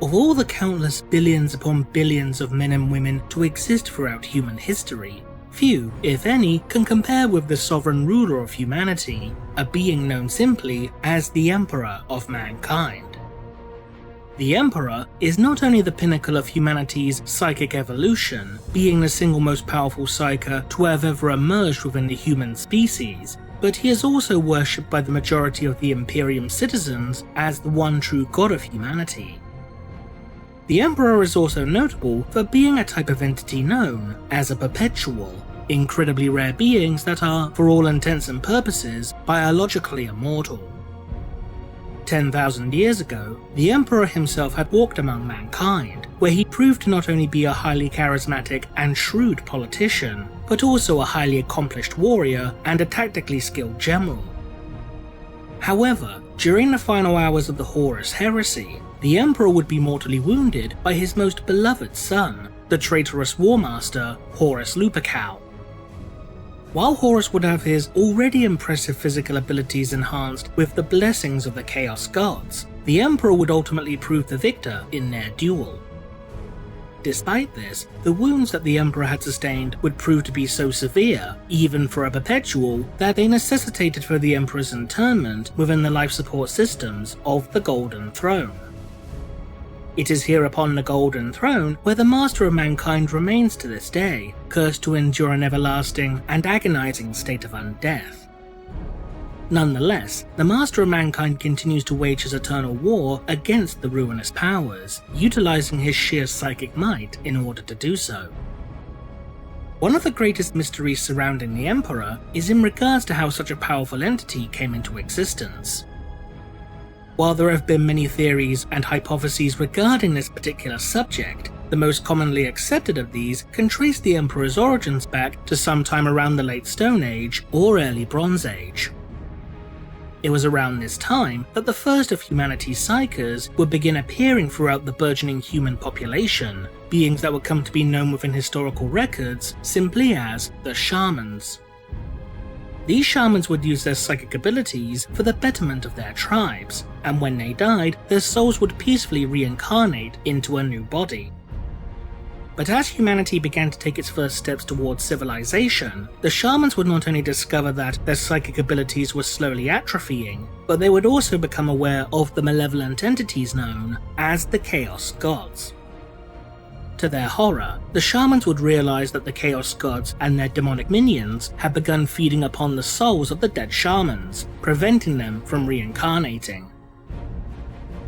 Of all the countless billions upon billions of men and women to exist throughout human history, few, if any, can compare with the sovereign ruler of humanity, a being known simply as the Emperor of Mankind. The Emperor is not only the pinnacle of humanity's psychic evolution, being the single most powerful psyker to have ever emerged within the human species, but he is also worshipped by the majority of the Imperium citizens as the one true god of humanity. The Emperor is also notable for being a type of entity known as a perpetual, incredibly rare beings that are, for all intents and purposes, biologically immortal. 10,000 years ago, the Emperor himself had walked among mankind, where he proved to not only be a highly charismatic and shrewd politician, but also a highly accomplished warrior and a tactically skilled general. However, during the final hours of the Horus Heresy, the Emperor would be mortally wounded by his most beloved son, the traitorous warmaster Horus Lupercal. While Horus would have his already impressive physical abilities enhanced with the blessings of the Chaos Gods, the Emperor would ultimately prove the victor in their duel. Despite this, the wounds that the Emperor had sustained would prove to be so severe, even for a perpetual, that they necessitated for the Emperor's internment within the life support systems of the Golden Throne. It is here upon the Golden Throne where the Master of Mankind remains to this day, cursed to endure an everlasting and agonizing state of undeath. Nonetheless, the Master of Mankind continues to wage his eternal war against the ruinous powers, utilizing his sheer psychic might in order to do so. One of the greatest mysteries surrounding the Emperor is in regards to how such a powerful entity came into existence. While there have been many theories and hypotheses regarding this particular subject, the most commonly accepted of these can trace the Emperor's origins back to sometime around the Late Stone Age or Early Bronze Age. It was around this time that the first of humanity's psykers would begin appearing throughout the burgeoning human population, beings that would come to be known within historical records simply as the Shamans. These shamans would use their psychic abilities for the betterment of their tribes, and when they died, their souls would peacefully reincarnate into a new body. But as humanity began to take its first steps towards civilization, the shamans would not only discover that their psychic abilities were slowly atrophying, but they would also become aware of the malevolent entities known as the Chaos Gods. To their horror, the shamans would realize that the Chaos Gods and their demonic minions had begun feeding upon the souls of the dead shamans, preventing them from reincarnating.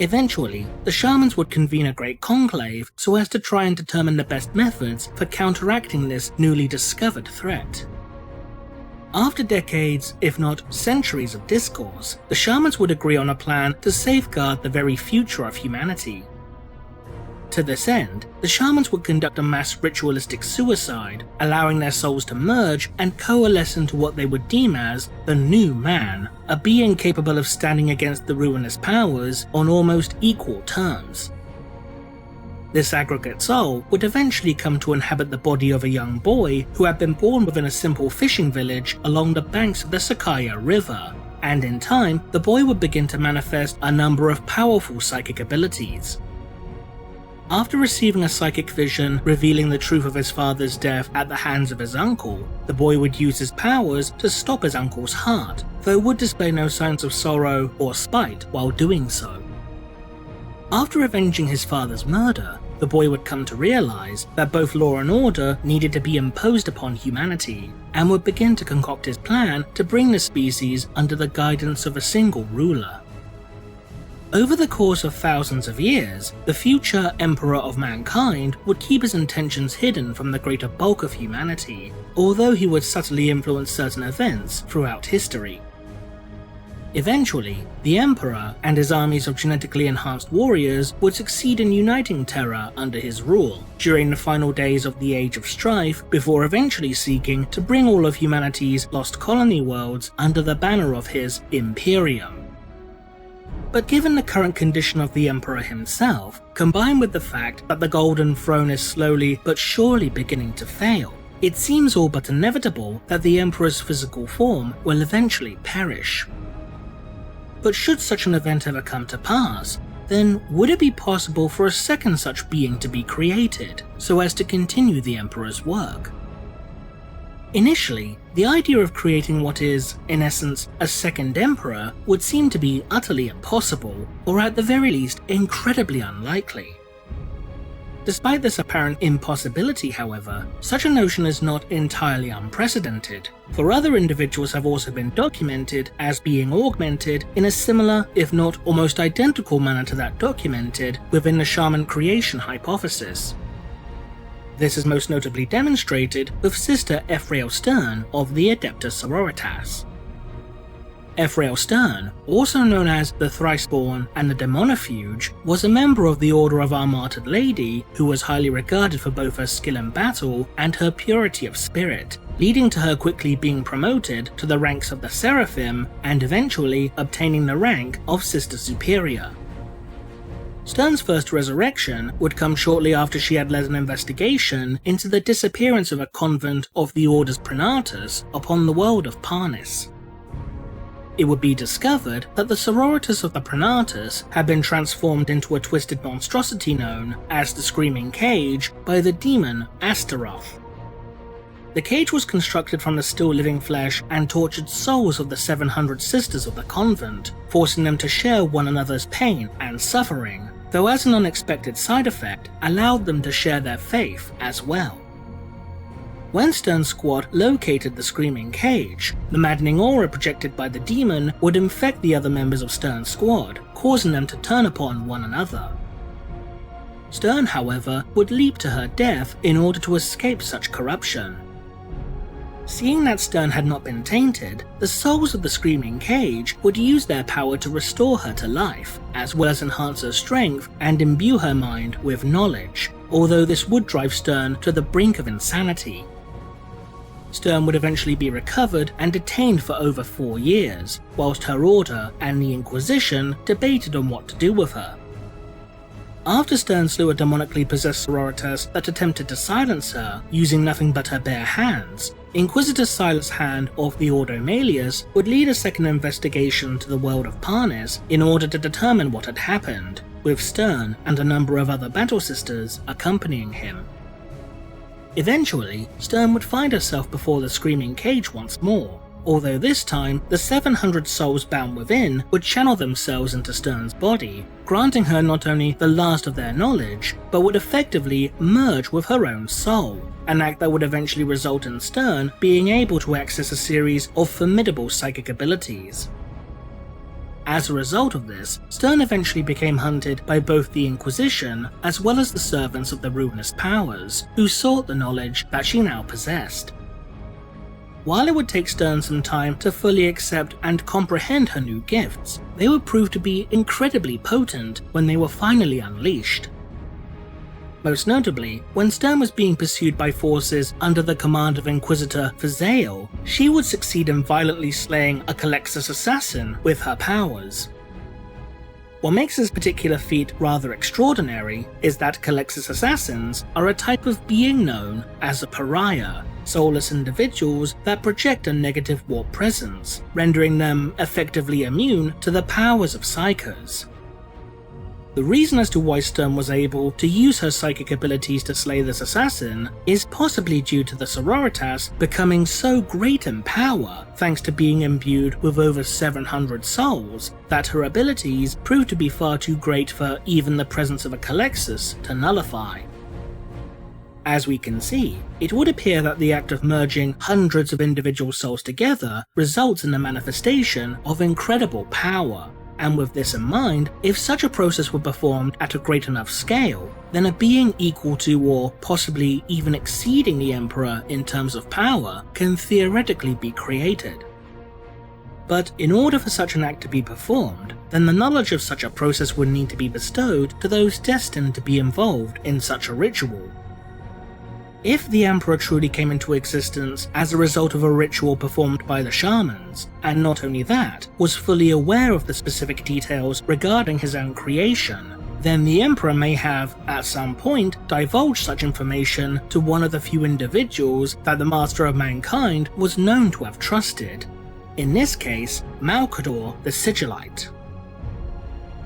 Eventually, the shamans would convene a great conclave so as to try and determine the best methods for counteracting this newly discovered threat. After decades, if not centuries of discourse, the shamans would agree on a plan to safeguard the very future of humanity. To this end, the shamans would conduct a mass ritualistic suicide, allowing their souls to merge and coalesce into what they would deem as the New Man, a being capable of standing against the ruinous powers on almost equal terms. This aggregate soul would eventually come to inhabit the body of a young boy who had been born within a simple fishing village along the banks of the Sakaya River, and in time, the boy would begin to manifest a number of powerful psychic abilities. After receiving a psychic vision revealing the truth of his father's death at the hands of his uncle, the boy would use his powers to stop his uncle's heart, though would display no signs of sorrow or spite while doing so. After avenging his father's murder, the boy would come to realize that both law and order needed to be imposed upon humanity, and would begin to concoct his plan to bring the species under the guidance of a single ruler. Over the course of thousands of years, the future Emperor of Mankind would keep his intentions hidden from the greater bulk of humanity, although he would subtly influence certain events throughout history. Eventually, the Emperor and his armies of genetically enhanced warriors would succeed in uniting Terra under his rule, during the final days of the Age of Strife, before eventually seeking to bring all of humanity's lost colony worlds under the banner of his Imperium. But given the current condition of the Emperor himself, combined with the fact that the Golden Throne is slowly but surely beginning to fail, it seems all but inevitable that the Emperor's physical form will eventually perish. But should such an event ever come to pass, then would it be possible for a second such being to be created, so as to continue the Emperor's work? Initially, the idea of creating what is, in essence, a second Emperor would seem to be utterly impossible, or at the very least, incredibly unlikely. Despite this apparent impossibility, however, such a notion is not entirely unprecedented, for other individuals have also been documented as being augmented in a similar, if not almost identical manner to that documented within the shaman creation hypothesis. This is most notably demonstrated with Sister Ephrael Stern of the Adeptus Sororitas. Ephrael Stern, also known as the Thriceborn and the Demonifuge, was a member of the Order of Our Martyred Lady who was highly regarded for both her skill in battle and her purity of spirit, leading to her quickly being promoted to the ranks of the Seraphim and eventually obtaining the rank of Sister Superior. Stern's first resurrection would come shortly after she had led an investigation into the disappearance of a convent of the Orders Prenatus upon the world of Parnis. It would be discovered that the sororitas of the Prenatus had been transformed into a twisted monstrosity known as the Screaming Cage by the demon Astaroth. The cage was constructed from the still living flesh and tortured souls of the 700 sisters of the convent, forcing them to share one another's pain and suffering, though as an unexpected side effect, allowed them to share their faith as well. When Stern's squad located the Screaming Cage, the maddening aura projected by the demon would infect the other members of Stern's squad, causing them to turn upon one another. Stern, however, would leap to her death in order to escape such corruption. Seeing that Stern had not been tainted, the souls of the Screaming Cage would use their power to restore her to life, as well as enhance her strength and imbue her mind with knowledge, although this would drive Stern to the brink of insanity. Stern would eventually be recovered and detained for over 4 years, whilst her order and the Inquisition debated on what to do with her. After Stern slew a demonically possessed sororitas that attempted to silence her, using nothing but her bare hands, Inquisitor Silas Hand of the Ordo Malleus would lead a second investigation to the world of Parnis in order to determine what had happened, with Stern and a number of other battle sisters accompanying him. Eventually, Stern would find herself before the Screaming Cage once more, although this time the 700 souls bound within would channel themselves into Stern's body, granting her not only the last of their knowledge, but would effectively merge with her own soul, an act that would eventually result in Stern being able to access a series of formidable psychic abilities. As a result of this, Stern eventually became hunted by both the Inquisition as well as the servants of the Ruinous Powers, who sought the knowledge that she now possessed. While it would take Stern some time to fully accept and comprehend her new gifts, they would prove to be incredibly potent when they were finally unleashed. Most notably, when Stern was being pursued by forces under the command of Inquisitor Fazael, she would succeed in violently slaying a Calexis assassin with her powers. What makes this particular feat rather extraordinary is that Calexis assassins are a type of being known as a pariah, soulless individuals that project a negative warp presence, rendering them effectively immune to the powers of psychos. The reason as to why Stern was able to use her psychic abilities to slay this assassin is possibly due to the sororitas becoming so great in power, thanks to being imbued with over 700 souls, that her abilities proved to be far too great for even the presence of a Calexis to nullify. As we can see, it would appear that the act of merging hundreds of individual souls together results in the manifestation of incredible power. And with this in mind, if such a process were performed at a great enough scale, then a being equal to or possibly even exceeding the Emperor in terms of power can theoretically be created. But in order for such an act to be performed, then the knowledge of such a process would need to be bestowed to those destined to be involved in such a ritual. If the Emperor truly came into existence as a result of a ritual performed by the Shamans, and not only that, was fully aware of the specific details regarding his own creation, then the Emperor may have, at some point, divulged such information to one of the few individuals that the Master of Mankind was known to have trusted. In this case, Malcador the Sigillite.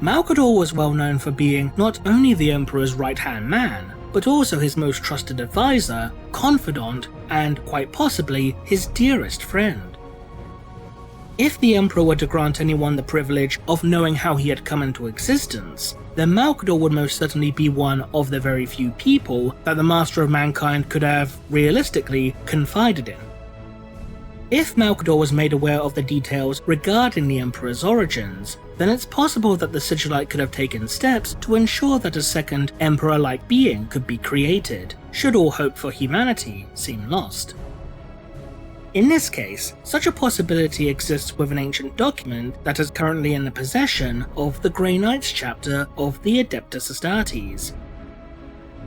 Malkador was well known for being not only the Emperor's right-hand man, but also his most trusted advisor, confidant, and quite possibly his dearest friend. If the Emperor were to grant anyone the privilege of knowing how he had come into existence, then Malkador would most certainly be one of the very few people that the Master of Mankind could have, realistically, confided in. If Malkador was made aware of the details regarding the Emperor's origins, then it's possible that the Sigillite could have taken steps to ensure that a second Emperor-like being could be created, should all hope for humanity seem lost. In this case, such a possibility exists with an ancient document that is currently in the possession of the Grey Knights chapter of the Adeptus Astartes.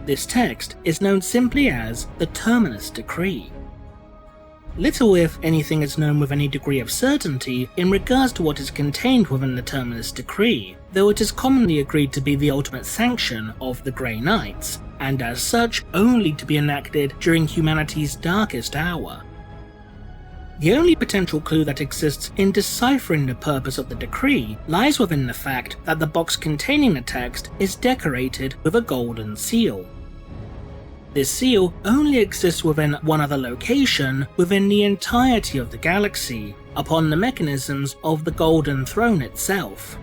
This text is known simply as the Terminus Decree. Little if anything is known with any degree of certainty in regards to what is contained within the Terminus Decree, though it is commonly agreed to be the ultimate sanction of the Grey Knights, and as such only to be enacted during humanity's darkest hour. The only potential clue that exists in deciphering the purpose of the decree lies within the fact that the box containing the text is decorated with a golden seal. This seal only exists within one other location within the entirety of the galaxy, upon the mechanisms of the Golden Throne itself.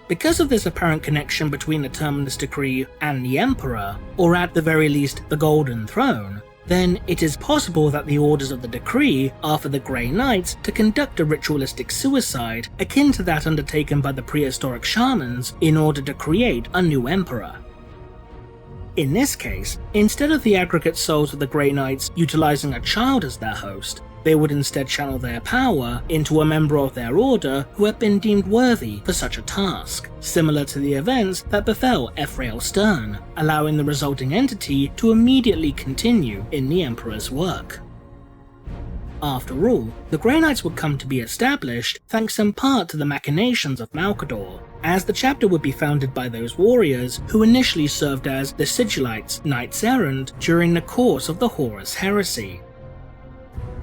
Because of this apparent connection between the Terminus Decree and the Emperor, or at the very least the Golden Throne, then it is possible that the orders of the decree are for the Grey Knights to conduct a ritualistic suicide akin to that undertaken by the prehistoric Shamans in order to create a new Emperor. In this case, instead of the aggregate souls of the Grey Knights utilizing a child as their host, they would instead channel their power into a member of their order who had been deemed worthy for such a task, similar to the events that befell Ephrael Stern, allowing the resulting entity to immediately continue in the Emperor's work. After all, the Grey Knights would come to be established thanks in part to the machinations of Malkador, as the chapter would be founded by those warriors who initially served as the Sigillites' Knights Errant during the course of the Horus Heresy.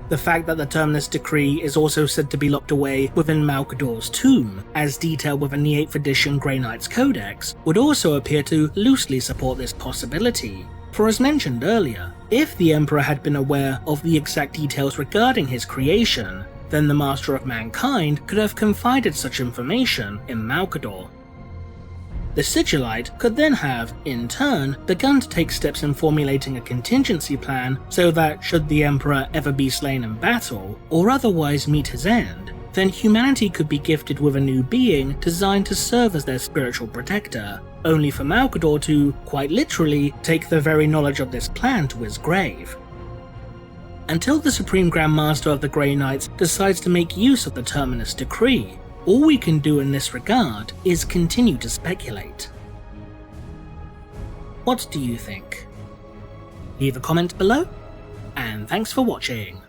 The fact that the Terminus Decree is also said to be locked away within Malkador's tomb, as detailed within the 8th edition Grey Knights Codex, would also appear to loosely support this possibility. For as mentioned earlier, if the Emperor had been aware of the exact details regarding his creation, then the Master of Mankind could have confided such information in Malkador. The Sigillite could then have, in turn, begun to take steps in formulating a contingency plan so that should the Emperor ever be slain in battle, or otherwise meet his end, then humanity could be gifted with a new being designed to serve as their spiritual protector, only for Malkador to, quite literally, take the very knowledge of this plan to his grave. Until the Supreme Grand Master of the Grey Knights decides to make use of the Terminus Decree, all we can do in this regard is continue to speculate. What do you think? Leave a comment below, and thanks for watching.